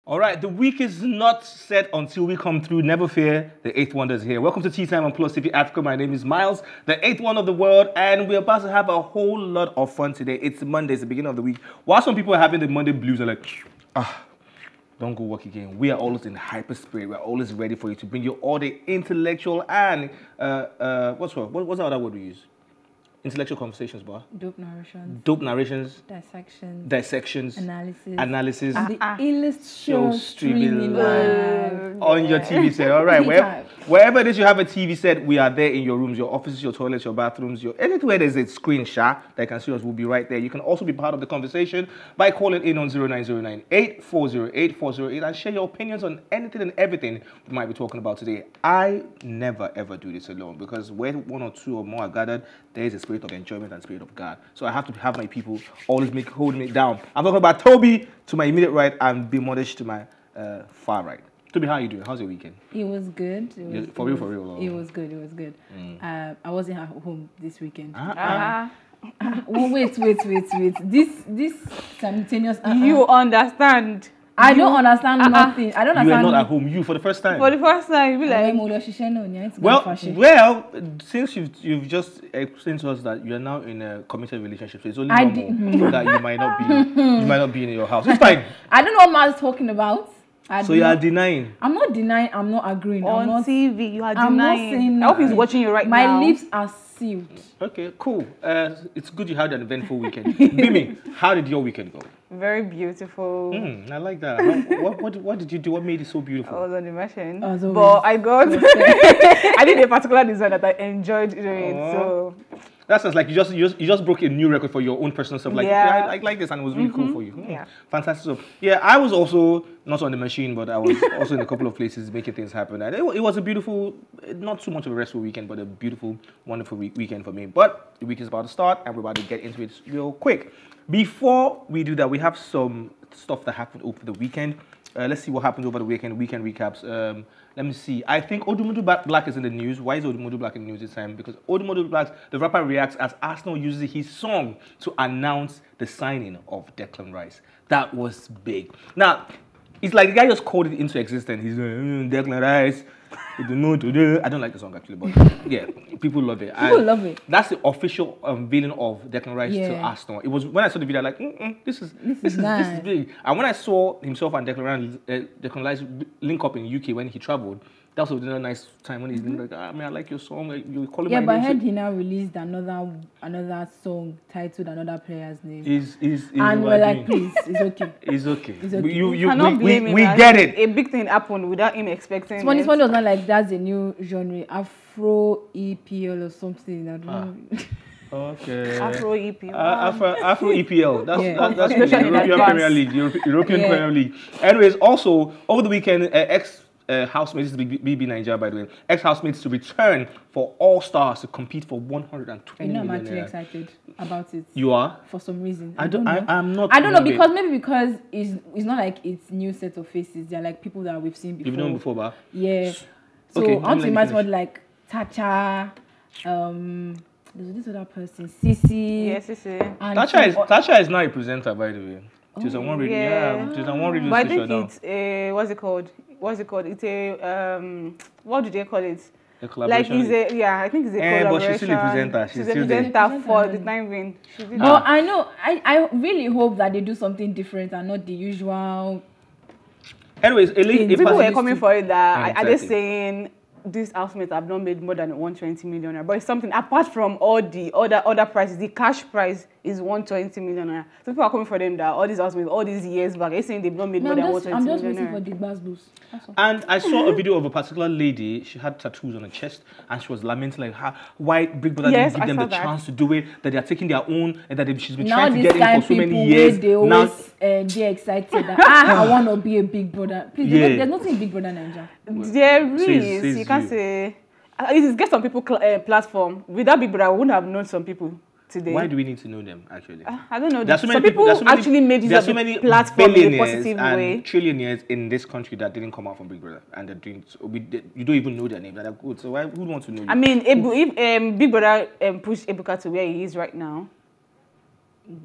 All right, the week is not set until we come through. Never fear, the eighth wonder is here. Welcome to Tea Time on PlusTvAfrica. My name is Miles, the eighth one of the world, and we're about to have a whole lot of fun today. It's Monday, it's the beginning of the week. While some people are having the Monday blues, they're like, don't go work again. We are always in hyper spirit. We're always ready for you to bring you all the intellectual and, what's the other word we use? Intellectual conversations, bar. Dope narrations. Dope narrations. Dissections. Dissections. Analysis. And the illest show streaming live on your TV set. All right, wherever it is you have a TV set, we are there in your rooms, your offices, your toilets, your bathrooms, anywhere there's a screen shot that can see us, we'll be right there. You can also be part of the conversation by calling in on 0909-8408-408 and share your opinions on anything and everything we might be talking about today. I never ever do this alone because where one or two or more are gathered, there is a spirit of enjoyment and spirit of God. So I have to have my people always holding it down. I'm talking about Toby to my immediate right and Be Modish to my far right. Toby, how are you doing? How's your weekend? It was good. For real. It was good. I wasn't at home this weekend. Wait. This simultaneous. You understand? I don't understand nothing. I don't understand. You are not at home. You for the first time. For the first time, you be like. Well. Since you've just explained to us that you are now in a committed relationship, so it's only normal that you might not be in your house. It's fine. I don't know what Ma's talking about. So you are denying? I'm not denying. I'm not agreeing. On TV, you are denying. I'm not saying. I hope he's watching you right now. My lips are sealed. Okay, cool. It's good you had an eventful weekend. Bimi, how did your weekend go? Very beautiful. I like that. What did you do? What made it so beautiful? I was on the machine, but I got. I did a particular design that I enjoyed doing. So that sounds like you just broke a new record for your own personal stuff. Like I like this, and it was really cool for you. Yeah, fantastic stuff. Yeah, I was also not on the machine, but I was also in a couple of places making things happen. And it was a beautiful, not too much of a restful weekend, but a beautiful, wonderful weekend for me. But the week is about to start, and we're about to get into it real quick. Before we do that, we have some stuff that happened over the weekend. Let's see what happened over the weekend. Weekend recaps. Let me see. I think Odumodublvck is in the news. Why is Odumodublvck in the news this time? Because Odumodublvck, the rapper, reacts as Arsenal uses his song to announce the signing of Declan Rice. That was big. Now, it's like the guy just called it into existence. He's like, Declan Rice. I don't like the song actually, but yeah, people love it. People love it. That's the official unveiling of Declan Rice to Arsenal. It was when I saw the video, like, this is big. And when I saw himself and Declan Rice link up in UK when he traveled, that was a nice time when he's like, I like your song. You call him. Yeah, but I heard he now released another song titled another player's name. And we're like, please, it's okay. It's okay. It's okay. We get it. A big thing happened without him expecting it. Funny was not like that's a new genre, Afro EPL or something. I don't know. Okay. Afro EPL. Afro EPL. That's the European Premier League. European Premier League. Anyways, also over the weekend, housemates, BB Nigeria, by the way, ex-housemates to return for All Stars to compete for 120 million. I'm actually excited about it. You are? For some reason. I'm not. I don't know because it's not like it's new set of faces. They're like people that we've seen before. You've known before, but yeah. So okay, I want to imagine what like Tacha, there's this other person, Sisi. Yeah, Sisi. Tacha is now a presenter, by the way. She's on one radio. She's on one radio station now. But I think it's what's it called? It's a what do they call it? A collaboration. Like I think it's a collaboration. But she's still a presenter. She's a presenter for the time being. But I know I really hope that they do something different and not the usual. Anyways, people were coming for it that are they saying these housemates have not made more than 120 million, but it's something apart from all the other prices. The cash price is 120 million. So people are coming for them that all these housemates, all these years back, they're saying they've not made more than 120 million. I'm just waiting for the buzz. And I saw a video of a particular lady. She had tattoos on her chest, and she was lamenting like why Big Brother didn't give them the chance to do it. That they are taking their own, and that she's been trying to get in for so many years. They always get excited that I want to be a Big Brother. Please, there's nothing Big Brother Nigeria. There is. You can't say. It get some people platform. Without Big Brother, I wouldn't have known some people today. Why do we need to know them, actually? I don't know. Some people actually made use of the platform in a positive way. Trillionaires in this country that didn't come out from Big Brother, and they're doing. You don't even know their name. They're good. So who wants to know you? I mean, if Big Brother pushed Ebuka to where he is right now,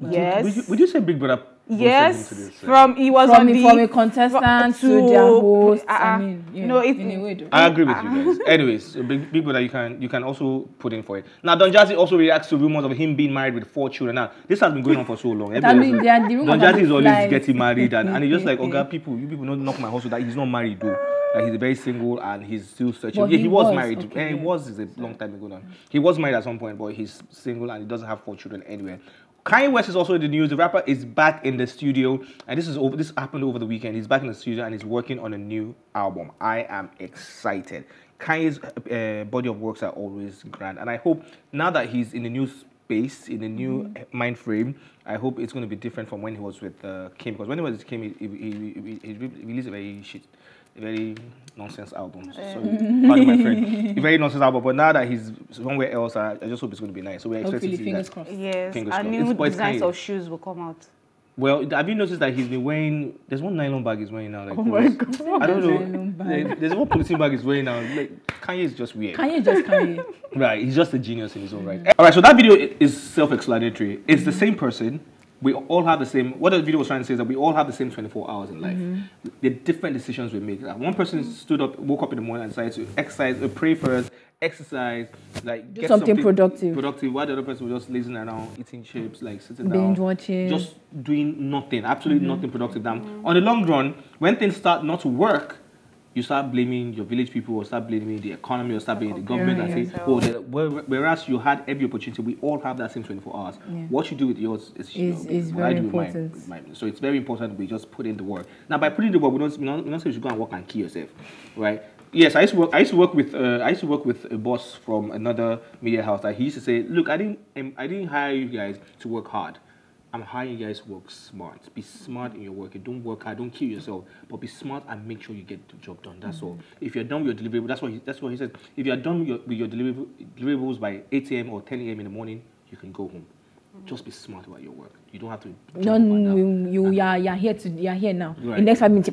yes. Would you say Big Brother Yes, he was from a contestant to their host. I mean, in a way, though. I agree with you guys. Anyways, so Big Brother, you can also put in for it. Now, Don Jazzy also reacts to rumors of him being married with 4 children. Now, this has been going on for so long. Don Jazzy is always getting married, and he's just like, you people don't knock my hustle that he's not married though. Like he's very single and he's still searching. Well, he was married. Okay, he was a long time ago now. He was married at some point, but he's single and he doesn't have 4 children anywhere. Kanye West is also in the news. The rapper is back in the studio, and this happened over the weekend. He's back in the studio and he's working on a new album. I am excited. Kanye's body of works are always grand, and I hope now that he's in the new space, in the new mind frame, I hope it's going to be different from when he was with Kim. Because when he was with Kim, he released a very nonsense album. Sorry, pardon my friend. A very nonsense album. But now that he's somewhere else, I just hope it's going to be nice. So we're expecting to see fingers that. crossed. Yes, and new designs of shoes will come out. Well, have you noticed that he's been wearing? There's one nylon bag he's wearing now. Like, oh my god! I don't know. There's one polythene bag he's wearing now. Like Kanye is just weird. Kanye is just Kanye. Right, he's just a genius in his own right. All right, so that video is self-explanatory. It's the same person. We all have the same. What the video was trying to say is that we all have the same 24 hours in life. The different decisions we make. Like one person woke up in the morning and decided to exercise, pray first, exercise, like do something productive. While the other person was just lazing around, eating chips, like sitting binge down, watching, just doing nothing, absolutely nothing productive. Now, on the long run, when things start not to work, you start blaming your village people, or start blaming the economy, or start blaming the government, and say, oh, whereas you had every opportunity, we all have that same 24 hours. Yeah. What you do with yours is very important. So it's very important we just put in the work. Now, by putting in the work, we don't say you should go and work and kill yourself, right? Yes, I used to work with a boss from another media house that he used to say, look, I didn't hire you guys to work hard. I'm hiring you guys to work smart. Be smart in your work. You don't work hard. Don't kill yourself. But be smart and make sure you get the job done. That's all. If you're done with your deliverable, that's what he said. If you're done with your deliverables by 8 a.m. or 10 a.m. in the morning, you can go home. Just be smart about your work. You don't have to. You're here now. Right. In next 5 minutes,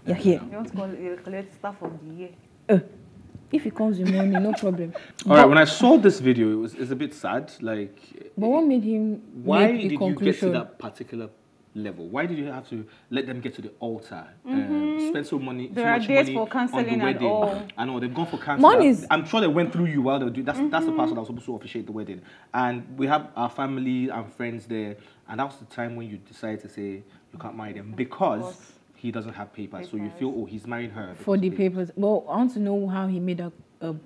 you're here. You want to call it collect staff of the year. If it comes in morning, no problem. All right, when I saw this video, it's a bit sad. Like, but what made him? Why did you get to that particular level? Why did you have to let them get to the altar? Spend so much money for counseling on the wedding. And all. I know they've gone for counseling. I'm sure they went through you while they were doing. That's the pastor that was supposed to officiate the wedding, and we have our family and friends there, and that was the time when you decided to say you can't marry them because he doesn't have papers. So you feel, oh, he's marrying her for the papers. Well, I want to know how he made a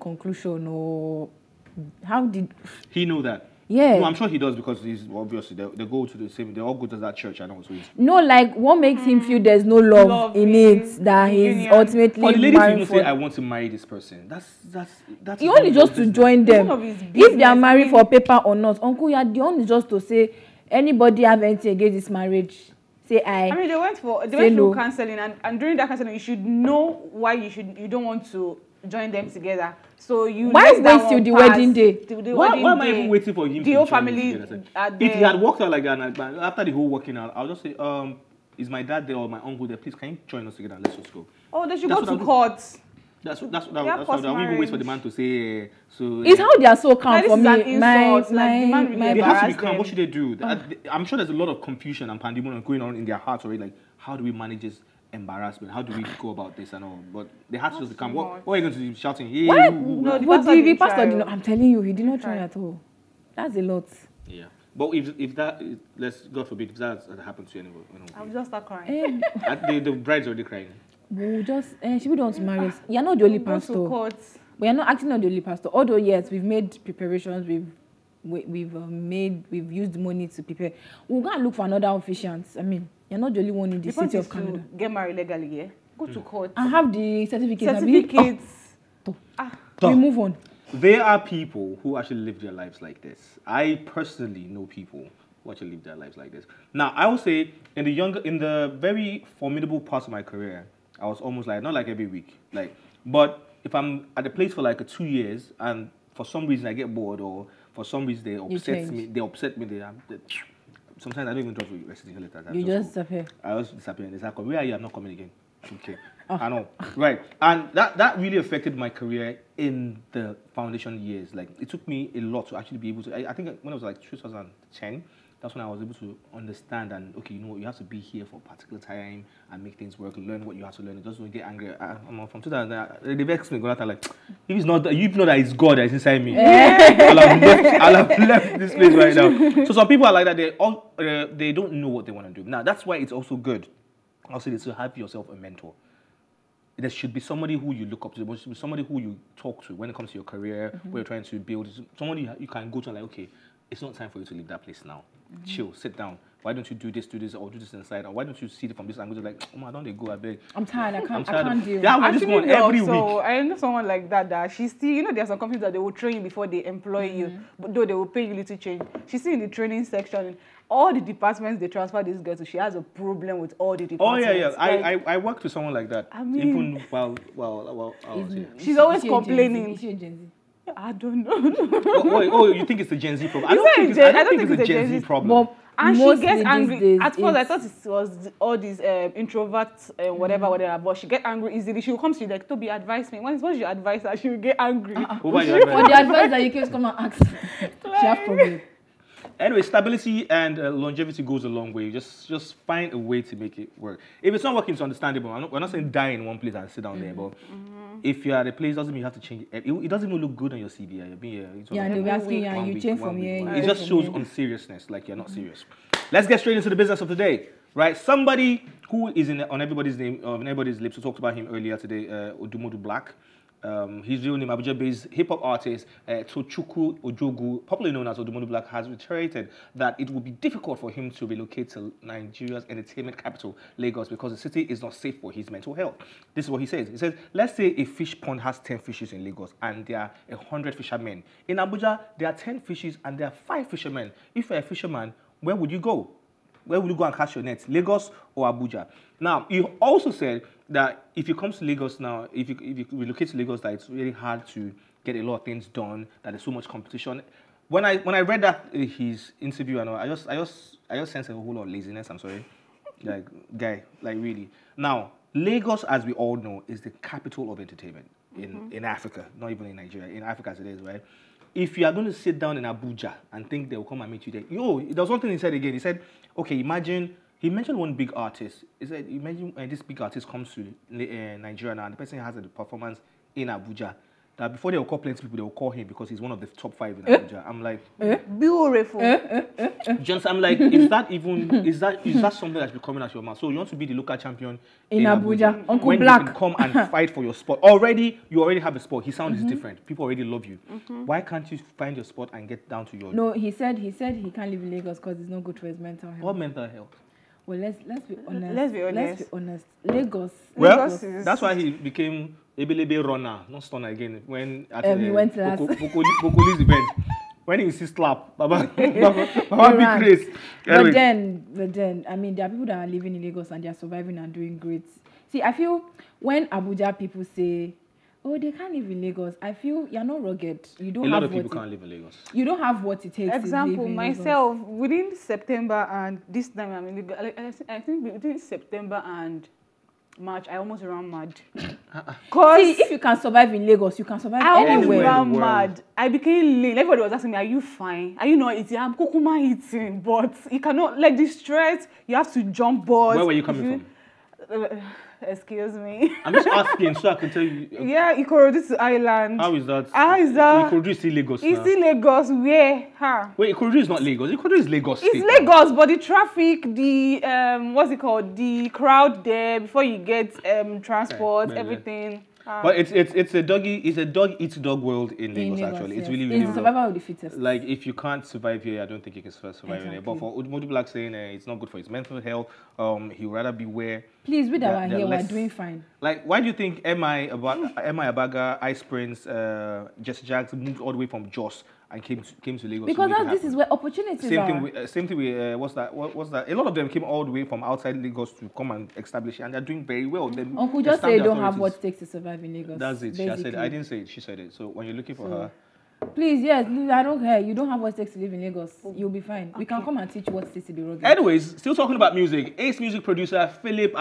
conclusion, or how did he know that? Yeah, no, I'm sure he does because he's obviously they go to the same. They all go to that church. I know. So he's no, like what makes him feel there's no love in it that he's ultimately. For the lady to even say, I want to marry this person. That's. You only just to join them. If they are married for paper or not, Uncle, you are the only just to say anybody have anything against this marriage. I mean, they went through counseling, and during that counseling, you should know why you don't want to join them together. So you why wait till the wedding day? Why am I even waiting for him? The whole family. If he had walked out like that, after the whole working out, I'll just say, is my dad there or my uncle there? Please, can you join us together? Let's just go. Oh, they should go to court. That's what I won't even wait for the man to say. So it's how they are so calm for me. They have to be calm. What should they do? I'm sure there's a lot of confusion and pandemonium going on in their hearts already. Like, how do we manage this embarrassment? How do we go about this and all? But they have to just be calm. What are you going to do? Shouting? Hey, no, the pastor did not. I'm telling you, he did not try at all. That's a lot. Yeah. But if that, let's God forbid, if that happened to anyone, I would just start crying. The bride's already crying. We'll just she don't want to marry us. You're not the only pastor. We are not acting not the only pastor. Although yes, we've made preparations. We've used money to prepare. We'll go and look for another officiant. I mean, you're not the only one in the city of Canada. To get married legally, yeah. Go to court. And have the certificates. We move on. There are people who actually live their lives like this. I personally know people who actually live their lives like this. Now, I would say in the very formidable parts of my career, I was almost like, not like every week, but if I'm at a place for like 2 years and for some reason I get bored or for some reason they upset me, sometimes I don't even drop the resignation letter. You just disappear. I just disappear. And it's like, where are you? I'm not coming again. Okay. I know. Right. And that really affected my career in the foundation years. Like, it took me a lot to actually be able to, I think when I was like 2010, that's when I was able to understand and, okay, you know what, you have to be here for a particular time and make things work, learn what you have to learn. It doesn't get angry. I'm from 2000, they vexed me, go out like, if it's not, you know that it's God that is inside me. I'll have left this place right now. So some people are like that, they don't know what they want to do. Now, that's why it's also good, also, to have yourself a mentor. There should be somebody who you look up to, there should be somebody who you talk to when it comes to your career, what you're trying to build. Somebody you can go to and like, okay, it's not time for you to leave that place now. Chill, sit down. Why don't you do this, or do this inside? Or why don't you see it from this angle? Like, oh my, don't they go, I beg. I'm tired, I can't deal. Yeah, I just want every week. I know someone like that, she still, you know, there are some companies that they will train you before they employ you, but though they will pay you little change. She's still in the training section. All the departments they transfer this girl to, she has a problem with all the departments. Oh, yeah. Like, I worked with someone like that. I mean, even while I was here. She's always complaining. Is she a Gen Z? I don't know. Oh, you think it's a Gen Z problem? I don't think it's a Gen Z problem. And she gets angry. At first, I thought it was all these introverts, whatever. But she gets angry easily. She will come to you like, Toby, advise me. Once you advise her, she will get angry. For the advice that you can come and ask. She have problem. Anyway, stability and longevity goes a long way. Just find a way to make it work. If it's not working, it's understandable. We're not saying die in one place and sit down there, but if you're at a place, doesn't mean you have to change it. It doesn't even look good on your CV. You're being here. Yeah, and they'll be asking you, and you change from here. It just shows unseriousness, like you're not serious. Let's get straight into the business of the day, right? Somebody who is on everybody's name, on everybody's lips. We talked about him earlier today, Odumodublvck. His real name, Abuja-based hip-hop artist Tochukwu Ojogu, popularly known as Odumodublvck, has reiterated that it would be difficult for him to relocate to Nigeria's entertainment capital, Lagos, because the city is not safe for his mental health. This is what he says. He says, let's say a fish pond has 10 fishes in Lagos and there are 100 fishermen. In Abuja, there are 10 fishes and there are 5 fishermen. If you're a fisherman, where would you go? Where would you go and catch your nets? Lagos or Abuja? Now, he also said that if you come to Lagos now, if you relocate to Lagos, that it's really hard to get a lot of things done, that there's so much competition. When I read that his interview, and I just sensed a whole lot of laziness. I'm sorry, like guy, like really. Now, Lagos, as we all know, is the capital of entertainment in Africa, not even in Nigeria. In Africa as it is, right? If you are going to sit down in Abuja and think they will come and meet you there, there was one thing he said again. He said, okay, imagine. He mentioned one big artist. He said, imagine this big artist comes to Nigeria now, and the person has a performance in Abuja. That before they will call plenty people, they will call him because he's one of the top 5 in Abuja. I'm like, beautiful. Just, I'm like, is that something that's becoming at your mouth? So you want to be the local champion in Abuja? Uncle when Black. You can come and fight for your spot. You already have a spot. His sound is different. People already love you. Why can't you find your spot and get down to your? No, he said he can't live in Lagos because it's not good for his mental health. What mental health? Well, let's be honest. Let's be honest. Lagos. That's why he became Ebelebe runner, not stunner again. When at he went to Bokoli's event, when he see slap, Baba be crazy. But then, I mean, there are people that are living in Lagos and they are surviving and doing great. See, I feel when Abuja people say, oh, they can't live in Lagos, I feel you're not rugged. You don't. A lot of people can't live in Lagos. You don't have what it takes. Example, to live in myself, Lagos. within September and this time, I mean, I think between September and March, I almost ran mad. See, if you can survive in Lagos, you can survive anywhere. I almost ran mad. I became late. Everybody was asking me, are you fine? Are you not eating? I'm kukuma eating, but you cannot, like the stress, you have to jump boards. Where were you coming from? Excuse me. I'm just asking so I can tell you. Yeah, Ikorodu Island. How is that? Ikorodu is still Lagos. It's still Lagos. Where? Wait, Ikorodu is not Lagos. Ikorodu is Lagos State. It's Lagos, but the traffic, the what's it called? The crowd there before you get transport, everything. But it's a dog eats dog world in Lagos actually. Yes. It's really it's the survival of the fittest. Like if you can't survive here, I don't think you can survive here. But for Odumodublvck saying it's not good for his mental health, he would rather be where. Please, we that are here, we're doing fine. Like, why do you think M.I. Abaga, Ice Prince, Jesse Jags moved all the way from Jos and came to Lagos? Because this is where opportunities are. Same thing with what's that? A lot of them came all the way from outside Lagos to come and establish it, and they're doing very well. Uncle just say they don't have what it takes to survive in Lagos. That's it. She said. I didn't say it. She said it. So when you're looking for her. Please, yes, I don't care. You don't have what it takes to live in Lagos. You'll be fine. Okay. We can come and teach you what it takes to be rugged. Anyways, still talking about music. Ace music producer Philip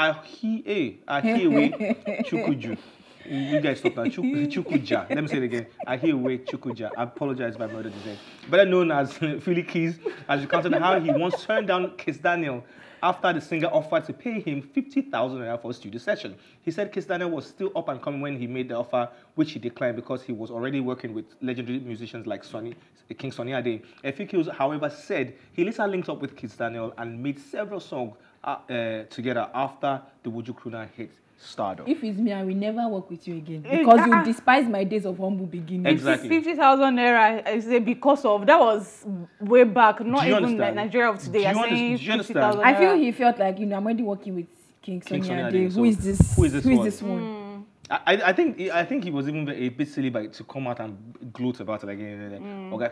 Chukuju You guys stop that. Chukuja. Let me say it again. I hear away Chukuja. I apologize if I murdered his name. Better known as Philkeys, as recounted how he once turned down Kizz after the singer offered to pay him 50,000 naira for a studio session. He said Kizz was still up and coming when he made the offer, which he declined because he was already working with legendary musicians like King Sunny Ade. Philkeys, however, said he later linked up with Kizz and made several songs together after the Wuju Kruna hit stardom. If it's me, I will never work with you again because you despise my days of humble beginnings. Exactly. 50,000 naira, I say, because of that was way back, not even like Nigeria of today. Do you understand? I feel he felt like, I'm already working with King Sunny Ade. Who is this one? I think he was even a bit silly to come out and gloat about it again.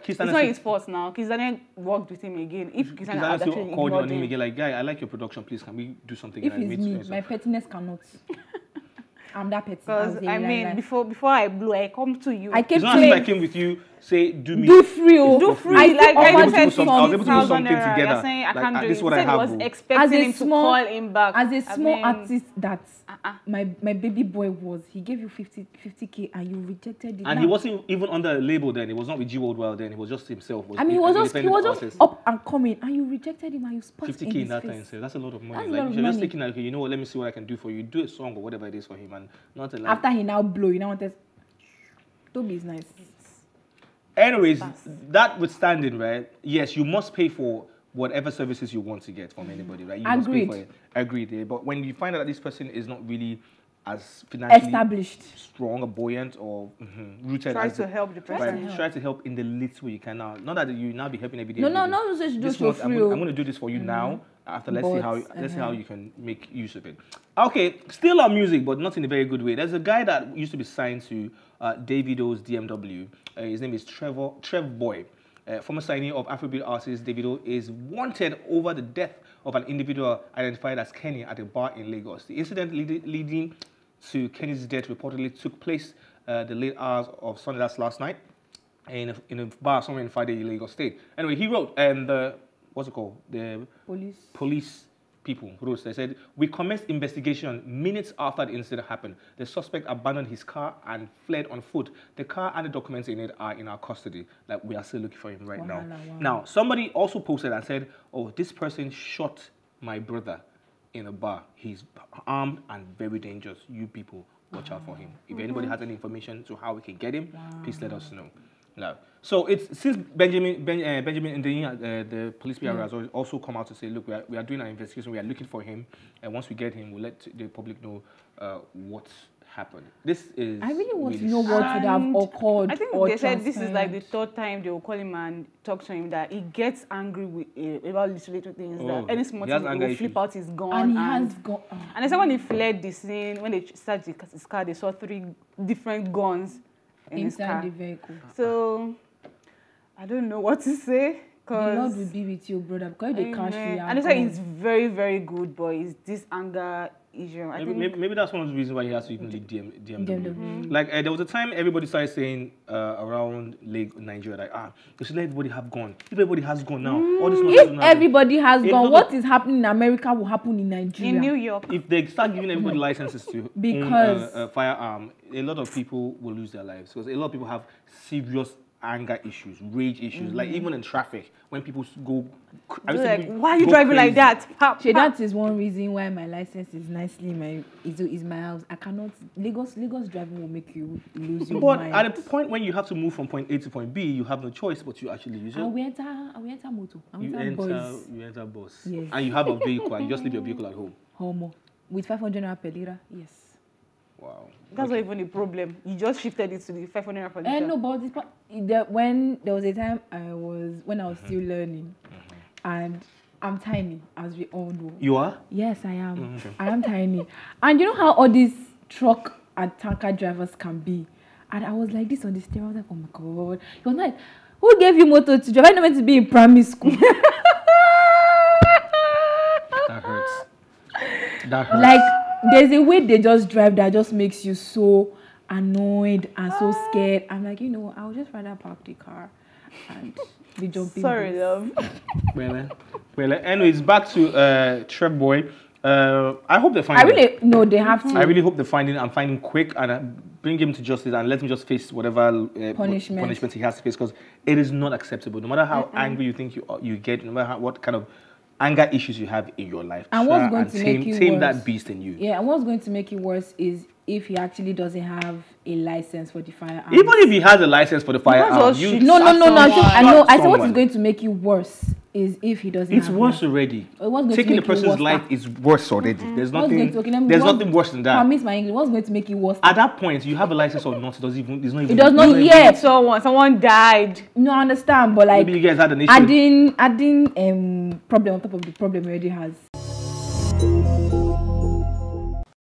It's not his fault now. Kizz worked with him again. If Kizz had actually called on him again, like, guy, I like your production, please, can we do something? If it's me, my pettiness cannot. I'm that petty. Because I mean, before I blew, I come to you. I came it's not as if I came with you, say, do free. I was able to do something together. You're saying I can't do this it. What I have. Was expecting him to call him back. As a small artist that my baby boy was, he gave you 50K and you rejected it. And he wasn't even under a label then. He was not with G Worldwide then. He was just himself. I mean, he was just up and coming, and you rejected him and you spat 50K in that time. So that's a lot of money. Like, you're just thinking, okay, you know what? Let me see what I can do for you. Do a song or whatever it is for him, and not like. After he now blow, you now wanted. Toby is nice. Anyways, that withstanding, right? Yes, you must pay for whatever services you want to get from anybody, right? You must pay for it. Agreed. Yeah. But when you find out that this person is not really as financially established, strong, or buoyant, or rooted, try to help the person. Try to help in the little way you can now. Not that you now be helping every day. No, just do I'm going to do this for you now. After let's see how you can make use of it. Okay, still on music, but not in a very good way. There's a guy that used to be signed to Davido's DMW. His name is Trevboi. Former signee of Afrobeat artist Davido is wanted over the death of an individual identified as Kenny at a bar in Lagos. The incident leading to Kenny's death reportedly took place the late hours of Sunday, that's last night, in a bar somewhere in Friday, Lagos State. Anyway, he wrote, what's it called? The police people wrote. They said, we commenced investigation minutes after the incident happened. The suspect abandoned his car and fled on foot. The car and the documents in it are in our custody. Like, we are still looking for him right now. Wow. Now, somebody also posted and said, oh, this person shot my brother in a bar. He's armed and very dangerous. You people, watch out for him. If anybody has any information to how we can get him, please let us know. No. So it's since Benjamin Ndini, the police PR has also come out to say, look, we are doing our investigation. We are looking for him, and once we get him, we'll let the public know what happened. This is. I really want to know what would have occurred. I think they said this is like the third time they will call him and talk to him that he gets angry with about little things. That any small thing he will flip out his gun. And he has gone. And they said when he fled the scene, when they searched his car, they saw 3 different guns inside the vehicle. So I don't know what to say. The Lord will be with you, brother, because they can't see. And they say he's very, very good, but it's this anger issue. I think maybe that's one of the reasons why he has to even lead DMW. Like there was a time everybody started saying around Nigeria, like they should let everybody have gone. If everybody has gone now, all this if everybody has gone, what is happening in America will happen in Nigeria. In New York. If they start giving everybody licenses to own firearm, a lot of people will lose their lives because a lot of people have serious anger issues, rage issues, like even in traffic when people go. Like, why are you driving crazy like that? That is one reason why my license is nicely is my house. I cannot Lagos driving will make you lose your mind. But at a point when you have to move from point A to point B, you have no choice but you actually use it. We enter motor. You enter bus. Yes. And you have a vehicle and you just leave your vehicle at home. Home with 500 naira per liter. Yes. Wow. That's not even a problem. You just shifted it to the 500 per liter. No, but when there was a time when I was still learning, and I'm tiny, as we all know. You are? Yes, I am. Okay. I am tiny. And you know how all these truck and tanker drivers can be? And I was like this on the steering. I was like, oh my God. He was like, who gave you motor to drive? I know meant to be in primary school. That hurts. That hurts. Like, there's a way they just drive that just makes you so annoyed and so scared. I'm like, I would just rather park the car and be jumping. Sorry, love. Well, anyways, back to Trevboi. I hope they find they have to. I really hope they find him and find him quick and bring him to justice and let him just face whatever punishment he has to face, because it is not acceptable. No matter how angry you think you get, no matter what kind of anger issues you have in your life, and what's going to make you tame worse, that beast in you. Yeah, and what's going to make it worse is if he actually doesn't have a license for the firearm. Even if he has a license for the firearm, no. I said what is going to make you worse is if he doesn't. It's worse already. Taking the person's life is worse already. There's nothing. There's nothing worse than that. I miss my English. What's going to make you worse? At that point, you have a license or not. It doesn't even. It's not even. It does not yet. Someone died. No, I understand, but like maybe you guys had an issue. Adding problem on top of the problem he already has.